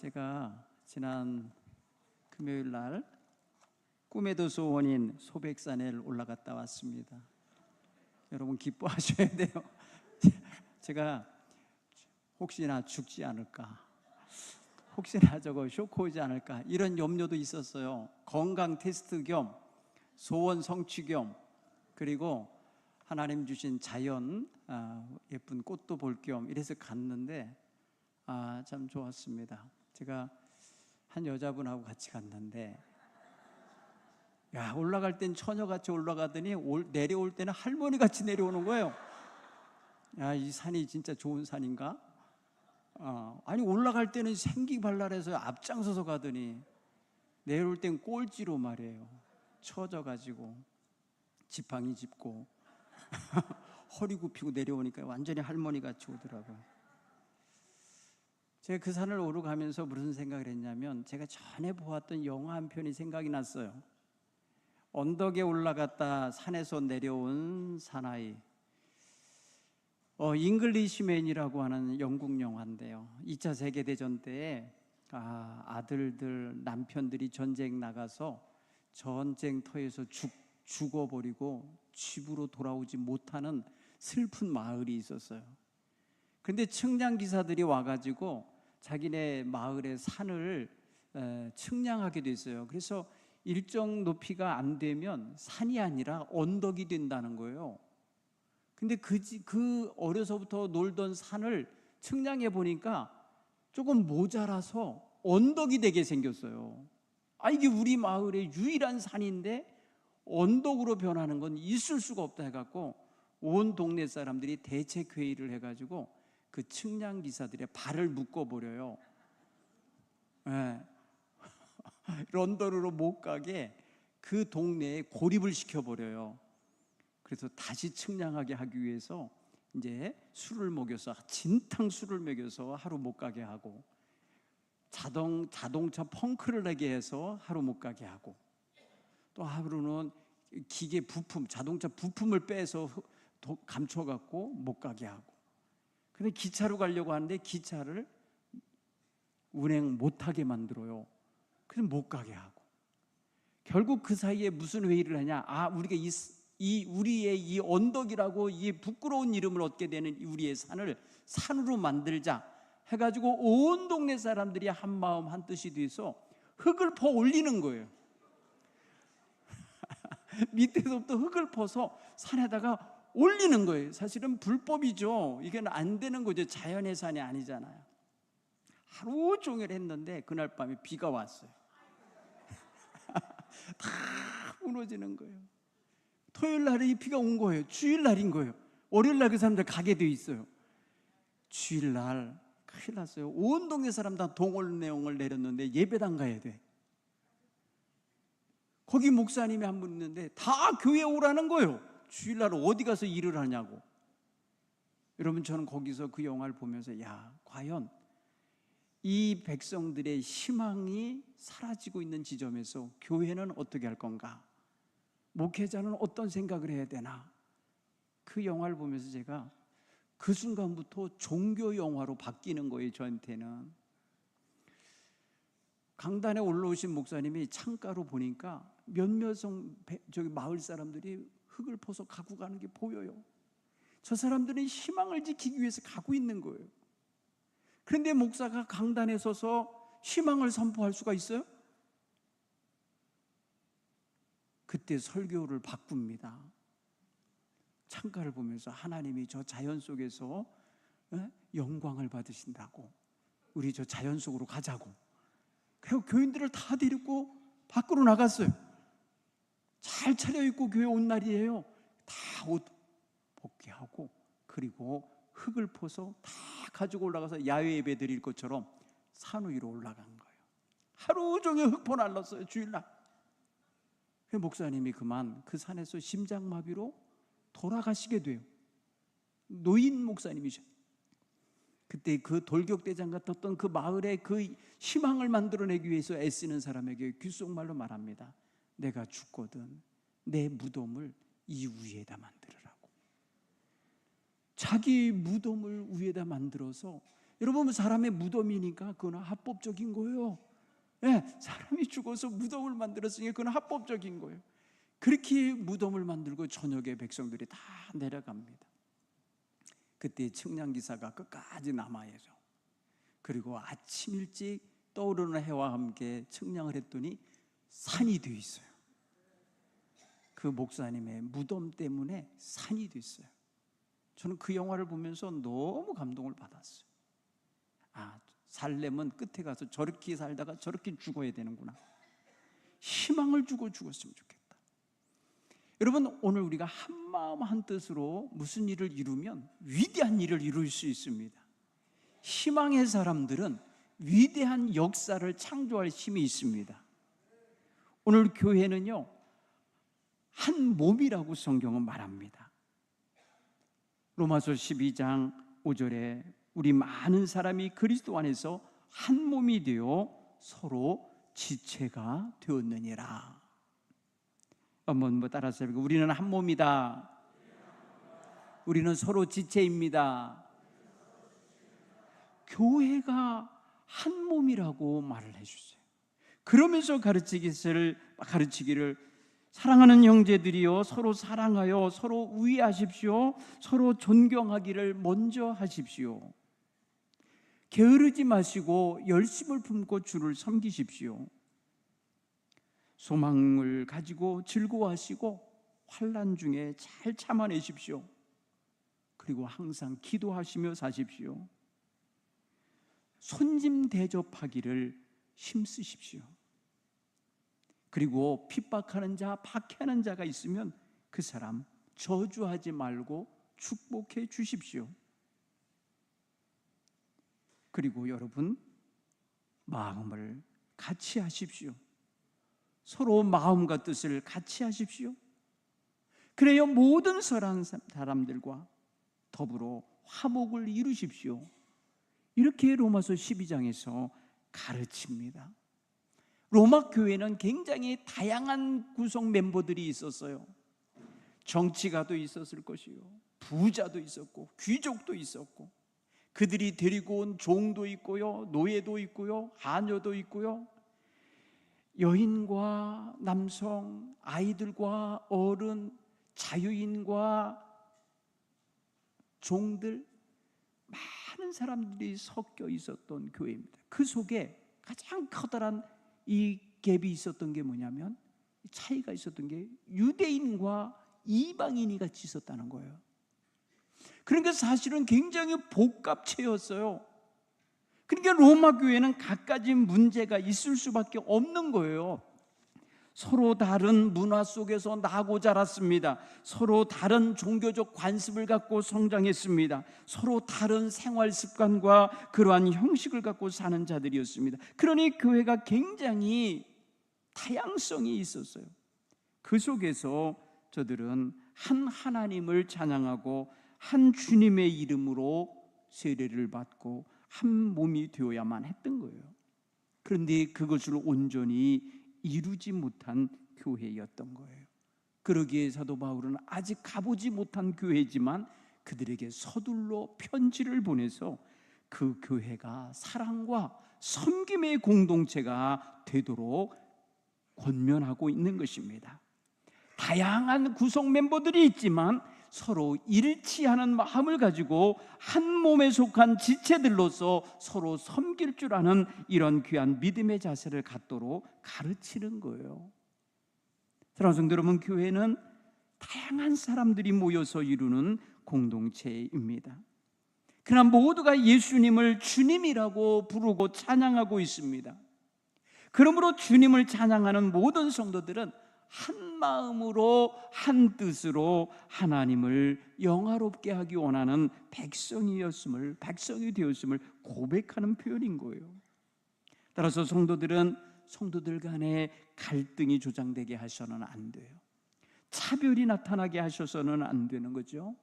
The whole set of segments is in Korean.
제가 지난 금요일 날 꿈에도 소원인 소백산에 올라갔다 왔습니다. 여러분 기뻐하셔야 돼요. 제가 혹시나 죽지 않을까, 혹시나 쇼크 오지 않을까 이런 염려도 있었어요. 건강 테스트 겸 소원 성취 겸, 그리고 하나님 주신 자연 예쁜 꽃도 볼 겸 이래서 갔는데 참 좋았습니다. 제가 한 여자분하고 같이 갔는데 올라갈 땐 처녀같이 올라가더니 내려올 때는 할머니같이 내려오는 거예요. 이 산이 진짜 좋은 산인가? 아니 올라갈 때는 생기발랄해서 앞장서서 가더니 내려올 땐 꼴찌로 말이에요. 처져가지고 지팡이 짚고 허리 굽히고 내려오니까 완전히 할머니같이 오더라고요. 제가 그 산을 오르가면서 무슨 생각을 했냐면, 제가 전에 보았던 영화 한 편이 생각이 났어요. 언덕에 올라갔다 산에서 내려온 사나이. 잉글리시맨이라고 하는 영국 영화인데요, 2차 세계대전 때 아들들 남편들이 전쟁 나가서 전쟁터에서 죽어버리고 집으로 돌아오지 못하는 슬픈 마을이 있었어요. 근데 측량 기사들이 와가지고 자기네 마을의 산을 측량하게 됐어요. 그래서 일정 높이가 안 되면 산이 아니라 언덕이 된다는 거예요. 근데 그 어려서부터 놀던 산을 측량해 보니까 조금 모자라서 언덕이 되게 생겼어요. 이게 우리 마을의 유일한 산인데 언덕으로 변하는 건 있을 수가 없다 해갖고 온 동네 사람들이 대책회의를 해가지고 그 측량 기사들의 발을 묶어버려요. 런던으로 못 가게 그 동네에 고립을 시켜버려요. 그래서 다시 측량하게 하기 위해서 이제 술을 먹여서, 진탕 술을 먹여서 하루 못 가게 하고, 자동차 펑크를 내게 해서 하루 못 가게 하고, 또 하루는 기계 부품, 자동차 부품을 빼서 감춰갖고 못 가게 하고. 근데 기차로 가려고 하는데 기차를 운행 못하게 만들어요. 그래서 못 가게 하고. 결국 그 사이에 무슨 회의를 하냐, 우리가 우리의 이 언덕이라고 이 부끄러운 이름을 얻게 되는 우리의 산을 산으로 만들자 해가지고 온 동네 사람들이 한 마음 한 뜻이 돼서 흙을 퍼 올리는 거예요. 밑에서부터 흙을 퍼서 산에다가 올리는 거예요. 사실은 불법이죠. 이건 안 되는 거죠. 자연의 산이 아니잖아요. 하루 종일 했는데 그날 밤에 비가 왔어요. 다 무너지는 거예요. 토요일 날에 이 비가 온 거예요. 주일 날인 거예요. 월요일 날 그 사람들 가게 돼 있어요. 주일 날 큰일 났어요. 온 동네 사람 다 동원령을 내렸는데 예배당 가야 돼. 거기 목사님이 한 분 있는데 다 교회 오라는 거예요. 주일날 어디 가서 일을 하냐고. 여러분, 저는 거기서 그 영화를 보면서 과연 이 백성들의 희망이 사라지고 있는 지점에서 교회는 어떻게 할 건가, 목회자는 어떤 생각을 해야 되나. 그 영화를 보면서 제가 그 순간부터 종교 영화로 바뀌는 거예요. 저한테는 강단에 올라오신 목사님이 창가로 보니까 몇몇 마을 사람들이 흙을 퍼서 가고 가는 게 보여요. 저 사람들은 희망을 지키기 위해서 가고 있는 거예요. 그런데 목사가 강단에 서서 희망을 선포할 수가 있어요? 그때 설교를 바꿉니다. 창가를 보면서 하나님이 저 자연 속에서 영광을 받으신다고, 우리 저 자연 속으로 가자고. 그리고 교인들을 다 데리고 밖으로 나갔어요. 잘 차려입고 교회 온 날이에요. 다 옷 벗기하고, 그리고 흙을 퍼서 다 가지고 올라가서 야외 예배 드릴 것처럼 산 위로 올라간 거예요. 하루 종일 흙퍼 날랐어요. 주일날. 목사님이 그만 그 산에서 심장마비로 돌아가시게 돼요. 노인 목사님이셔. 그때 그 돌격대장 같았던 그 마을에 그 희망을 만들어내기 위해서 애쓰는 사람에게 귓속말로 말합니다. 내가 죽거든 내 무덤을 이 위에다 만들으라고. 자기 무덤을 위에다 만들어서 여러분, 사람의 무덤이니까 그건 합법적인 거예요. 네, 사람이 죽어서 무덤을 만들었으니까 그건 합법적인 거예요. 그렇게 무덤을 만들고 저녁에 백성들이 다 내려갑니다. 그때 측량기사가 끝까지 남아야죠. 그리고 아침 일찍 떠오르는 해와 함께 측량을 했더니 산이 되어 있어요. 그 목사님의 무덤 때문에 산이 됐어요. 저는 그 영화를 보면서 너무 감동을 받았어요. 살려면 끝에 가서 저렇게 살다가 저렇게 죽어야 되는구나. 희망을 주고 죽었으면 좋겠다. 여러분, 오늘 우리가 한마음 한뜻으로 무슨 일을 이루면 위대한 일을 이룰 수 있습니다. 희망의 사람들은 위대한 역사를 창조할 힘이 있습니다. 오늘 교회는요, 한 몸이라고 성경은 말합니다. 로마서 12장 5절에 우리 많은 사람이 그리스도 안에서 한 몸이 되어 서로 지체가 되었느니라. 한번 따라서 해볼까요? 우리는 한 몸이다. 우리는 서로 지체입니다. 교회가 한 몸이라고 말을 해주세요. 그러면서 가르치기를 사랑하는 형제들이여 서로 사랑하여 서로 우애하십시오. 서로 존경하기를 먼저 하십시오. 게으르지 마시고 열심을 품고 주를 섬기십시오. 소망을 가지고 즐거워하시고 환난 중에 잘 참아내십시오. 그리고 항상 기도하시며 사십시오. 손님 대접하기를 힘쓰십시오. 그리고 핍박하는 자, 박해하는 자가 있으면 그 사람 저주하지 말고 축복해 주십시오. 그리고 여러분, 마음을 같이 하십시오. 서로 마음과 뜻을 같이 하십시오. 그래야 모든 선한 사람들과 더불어 화목을 이루십시오. 이렇게 로마서 12장에서 가르칩니다. 로마 교회는 굉장히 다양한 구성 멤버들이 있었어요. 정치가도 있었을 것이요, 부자도 있었고 귀족도 있었고, 그들이 데리고 온 종도 있고요, 노예도 있고요, 하녀도 있고요, 여인과 남성, 아이들과 어른, 자유인과 종들, 많은 사람들이 섞여 있었던 교회입니다. 그 속에 가장 커다란 이 갭이 있었던 게 뭐냐면, 차이가 있었던 게 유대인과 이방인이 같이 있었다는 거예요. 그러니까 사실은 굉장히 복합체였어요. 그러니까 로마 교회는 갖가지 문제가 있을 수밖에 없는 거예요. 서로 다른 문화 속에서 나고 자랐습니다. 서로 다른 종교적 관습을 갖고 성장했습니다. 서로 다른 생활 습관과 그러한 형식을 갖고 사는 자들이었습니다. 그러니 교회가 굉장히 다양성이 있었어요. 그 속에서 저들은 한 하나님을 찬양하고 한 주님의 이름으로 세례를 받고 한 몸이 되어야만 했던 거예요. 그런데 그것을 온전히 이루지 못한 교회였던 거예요. 그러기에 사도 바울은 아직 가보지 못한 교회지만 그들에게 서둘러 편지를 보내서 그 교회가 사랑과 섬김의 공동체가 되도록 권면하고 있는 것입니다. 다양한 구성 멤버들이 있지만 서로 일치하는 마음을 가지고 한 몸에 속한 지체들로서 서로 섬길 줄 아는 이런 귀한 믿음의 자세를 갖도록 가르치는 거예요. 사랑하는 성도 여러분, 교회는 다양한 사람들이 모여서 이루는 공동체입니다. 그러나 모두가 예수님을 주님이라고 부르고 찬양하고 있습니다. 그러므로 주님을 찬양하는 모든 성도들은 한 마음으로 한 뜻으로 하나님을 영화롭게 하기 원하는 백성이 되었음을 고백하는 표현인 거예요. 따라서 성도들 간에 갈등이 조장되게 하셔서는 안 돼요. 차별이 나타나게 하셔서는 안 되는 거죠.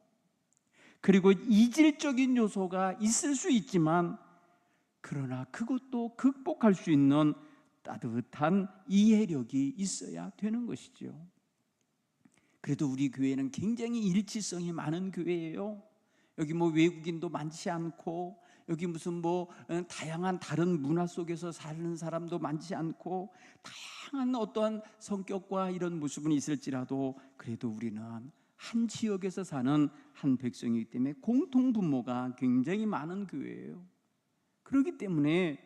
그리고 이질적인 요소가 있을 수 있지만 그러나 그것도 극복할 수 있는 따뜻한 이해력이 있어야 되는 것이죠. 그래도 우리 교회는 굉장히 일치성이 많은 교회예요. 여기 외국인도 많지 않고, 여기 무슨 다양한 다른 문화 속에서 사는 사람도 많지 않고 다양한 어떠한 성격과 이런 모습은 있을지라도 그래도 우리는 한 지역에서 사는 한 백성이기 때문에 공통 분모가 굉장히 많은 교회예요. 그렇기 때문에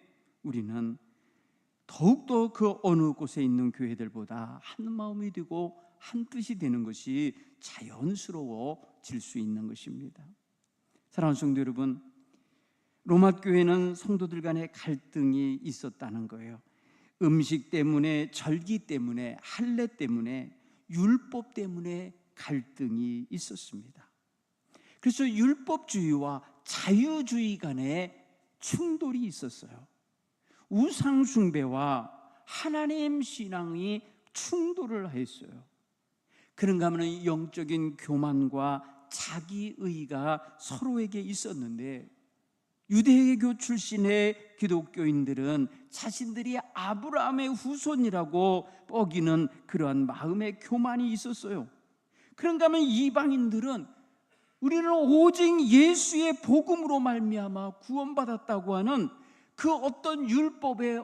우리는 더욱더 그 어느 곳에 있는 교회들보다 한 마음이 되고 한 뜻이 되는 것이 자연스러워질 수 있는 것입니다. 사랑하는 성도 여러분, 로마 교회는 성도들 간의 갈등이 있었다는 거예요. 음식 때문에, 절기 때문에, 할례 때문에, 율법 때문에 갈등이 있었습니다. 그래서 율법주의와 자유주의 간의 충돌이 있었어요. 우상 숭배와 하나님 신앙이 충돌을 했어요. 그런가 하면 영적인 교만과 자기의가 서로에게 있었는데, 유대교 출신의 기독교인들은 자신들이 아브라함의 후손이라고 뻐기는 그러한 마음의 교만이 있었어요. 그런가 하면 이방인들은 우리는 오직 예수의 복음으로 말미암아 구원받았다고 하는 그 어떤 율법의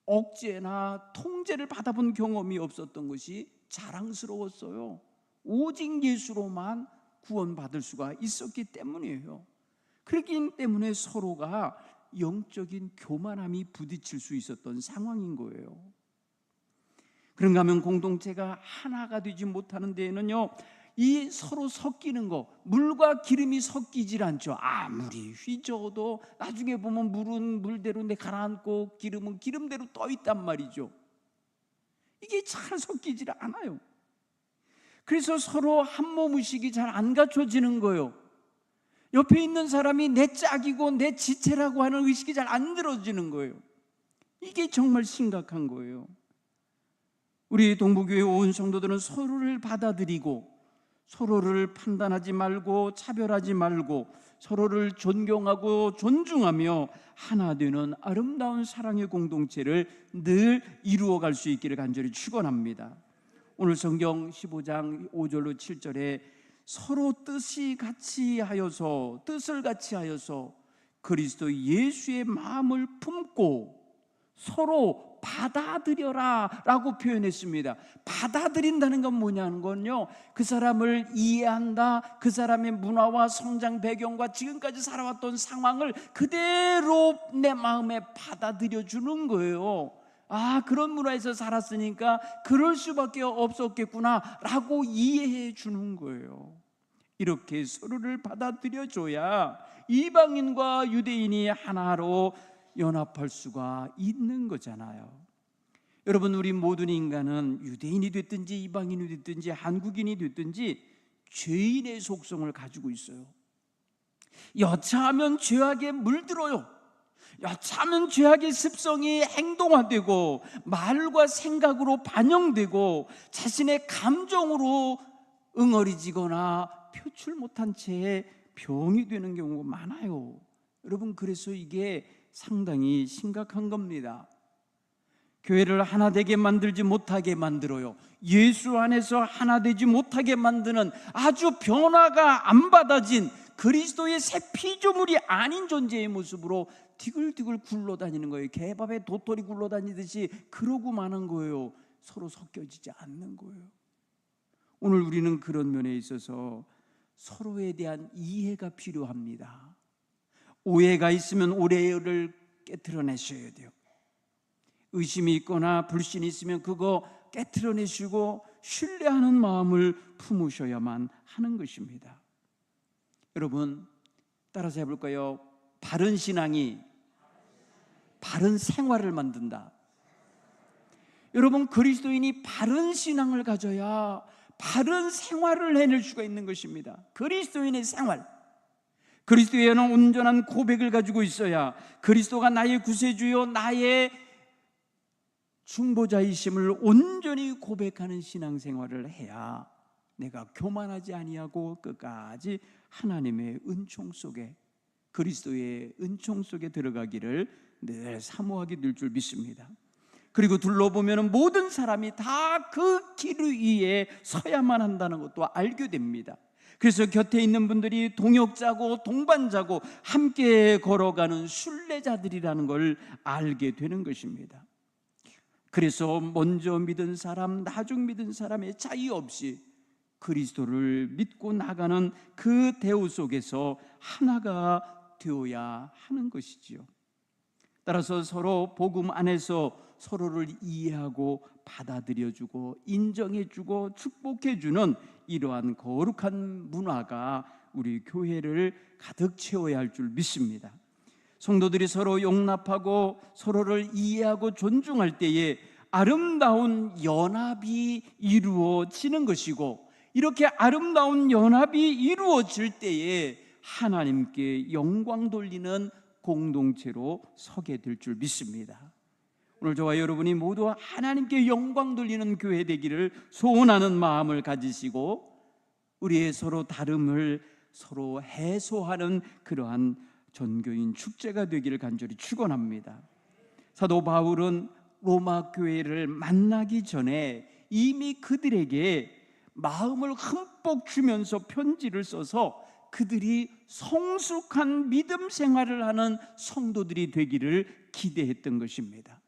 억제나 통제를 받아본 경험이 없었던 것이 자랑스러웠어요. 오직 예수로만 구원받을 수가 있었기 때문이에요. 그렇기 때문에 서로가 영적인 교만함이 부딪힐 수 있었던 상황인 거예요. 그런가 하면 공동체가 하나가 되지 못하는 데에는요, 이 서로 섞이는 거, 물과 기름이 섞이질 않죠. 아무리 휘저어도 나중에 보면 물은 물대로 가라앉고 기름은 기름대로 떠 있단 말이죠. 이게 잘 섞이질 않아요. 그래서 서로 한 몸 의식이 잘 안 갖춰지는 거예요. 옆에 있는 사람이 내 짝이고 내 지체라고 하는 의식이 잘 안 들어지는 거예요. 이게 정말 심각한 거예요. 우리 동부교회 온 성도들은 서로를 받아들이고 서로를 판단하지 말고 차별하지 말고 서로를 존경하고 존중하며 하나 되는 아름다운 사랑의 공동체를 늘 이루어갈 수 있기를 간절히 축원합니다. 오늘 성경 15장 5절로 7절에 서로 뜻을 같이 하여서 그리스도 예수의 마음을 품고 서로 받아들여라 라고 표현했습니다. 받아들인다는 건 뭐냐는 건요, 그 사람을 이해한다, 그 사람의 문화와 성장 배경과 지금까지 살아왔던 상황을 그대로 내 마음에 받아들여 주는 거예요. 그런 문화에서 살았으니까 그럴 수밖에 없었겠구나 라고 이해해 주는 거예요. 이렇게 서로를 받아들여 줘야 이방인과 유대인이 하나로 연합할 수가 있는 거잖아요. 여러분, 우리 모든 인간은 유대인이 됐든지 이방인이 됐든지 한국인이 됐든지 죄인의 속성을 가지고 있어요. 여차하면 죄악에 물들어요. 여차하면 죄악의 습성이 행동화되고 말과 생각으로 반영되고 자신의 감정으로 응어리지거나 표출 못한 채 병이 되는 경우가 많아요. 여러분, 그래서 이게 상당히 심각한 겁니다. 교회를 하나 되게 만들지 못하게 만들어요. 예수 안에서 하나 되지 못하게 만드는 아주 변화가 안 받아진 그리스도의 새 피조물이 아닌 존재의 모습으로 디글디글 굴러다니는 거예요. 개밥에 도토리 굴러다니듯이 그러고 마는 거예요. 서로 섞여지지 않는 거예요. 오늘 우리는 그런 면에 있어서 서로에 대한 이해가 필요합니다. 오해가 있으면 오해를 깨트려내셔야 돼요. 의심이 있거나 불신이 있으면 그거 깨트려내시고 신뢰하는 마음을 품으셔야만 하는 것입니다. 여러분, 따라서 해볼까요? 바른 신앙이 바른 생활을 만든다. 여러분, 그리스도인이 바른 신앙을 가져야 바른 생활을 해낼 수가 있는 것입니다. 그리스도인의 생활, 그리스도에는 온전한 고백을 가지고 있어야 그리스도가 나의 구세주요 나의 중보자이심을 온전히 고백하는 신앙생활을 해야 내가 교만하지 아니하고 끝까지 하나님의 은총 속에, 그리스도의 은총 속에 들어가기를 늘 사모하게 될 줄 믿습니다. 그리고 둘러보면 모든 사람이 다 그 길 위에 서야만 한다는 것도 알게 됩니다. 그래서 곁에 있는 분들이 동역자고 동반자고 함께 걸어가는 순례자들이라는 걸 알게 되는 것입니다. 그래서 먼저 믿은 사람, 나중 믿은 사람의 차이 없이 그리스도를 믿고 나가는 그 대우 속에서 하나가 되어야 하는 것이지요. 따라서 서로 복음 안에서 서로를 이해하고 받아들여주고 인정해주고 축복해주는 이러한 거룩한 문화가 우리 교회를 가득 채워야 할 줄 믿습니다. 성도들이 서로 용납하고 서로를 이해하고 존중할 때에 아름다운 연합이 이루어지는 것이고, 이렇게 아름다운 연합이 이루어질 때에 하나님께 영광 돌리는 공동체로 서게 될 줄 믿습니다. 오늘 저와 여러분이 모두 하나님께 영광 돌리는 교회 되기를 소원하는 마음을 가지시고, 우리의 서로 다름을 서로 해소하는 그러한 전교인 축제가 되기를 간절히 축원합니다. 사도 바울은 로마 교회를 만나기 전에 이미 그들에게 마음을 흠뻑 주면서 편지를 써서 그들이 성숙한 믿음 생활을 하는 성도들이 되기를 기대했던 것입니다.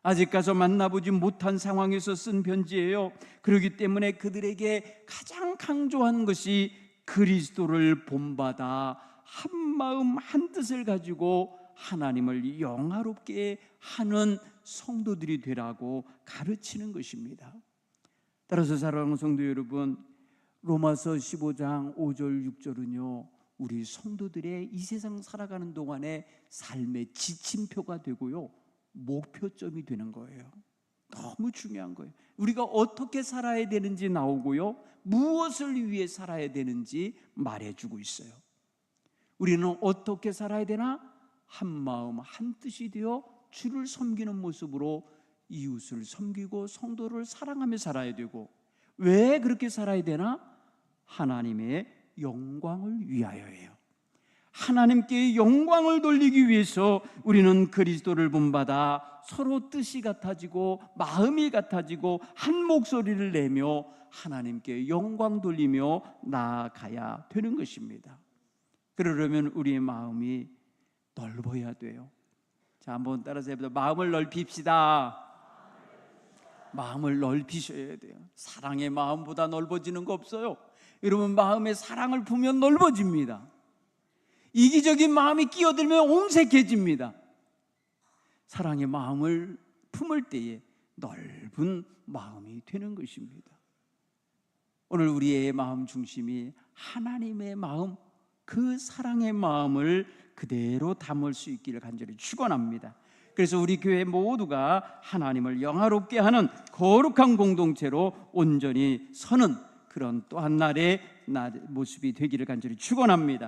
아직 가서 만나보지 못한 상황에서 쓴 편지예요. 그렇기 때문에 그들에게 가장 강조한 것이 그리스도를 본받아 한마음 한뜻을 가지고 하나님을 영화롭게 하는 성도들이 되라고 가르치는 것입니다. 따라서 사랑하는 성도 여러분, 로마서 15장 5절 6절은요 우리 성도들의 이 세상 살아가는 동안의 삶의 지침표가 되고요 목표점이 되는 거예요. 너무 중요한 거예요. 우리가 어떻게 살아야 되는지 나오고요, 무엇을 위해 살아야 되는지 말해주고 있어요. 우리는 어떻게 살아야 되나? 한마음 한뜻이 되어 주를 섬기는 모습으로 이웃을 섬기고 성도를 사랑하며 살아야 되고, 왜 그렇게 살아야 되나? 하나님의 영광을 위하여예요. 하나님께 영광을 돌리기 위해서 우리는 그리스도를 본받아 서로 뜻이 같아지고 마음이 같아지고 한 목소리를 내며 하나님께 영광 돌리며 나아가야 되는 것입니다. 그러려면 우리의 마음이 넓어야 돼요. 자, 한번 따라서 해보자. 마음을 넓힙시다. 마음을 넓히셔야 돼요. 사랑의 마음보다 넓어지는 거 없어요. 여러분, 마음에 사랑을 품으면 넓어집니다. 이기적인 마음이 끼어들면 옹색해집니다. 사랑의 마음을 품을 때에 넓은 마음이 되는 것입니다. 오늘 우리의 마음 중심이 하나님의 마음, 그 사랑의 마음을 그대로 담을 수 있기를 간절히 축원합니다. 그래서 우리 교회 모두가 하나님을 영화롭게 하는 거룩한 공동체로 온전히 서는 그런 또 한 날의 모습이 되기를 간절히 축원합니다.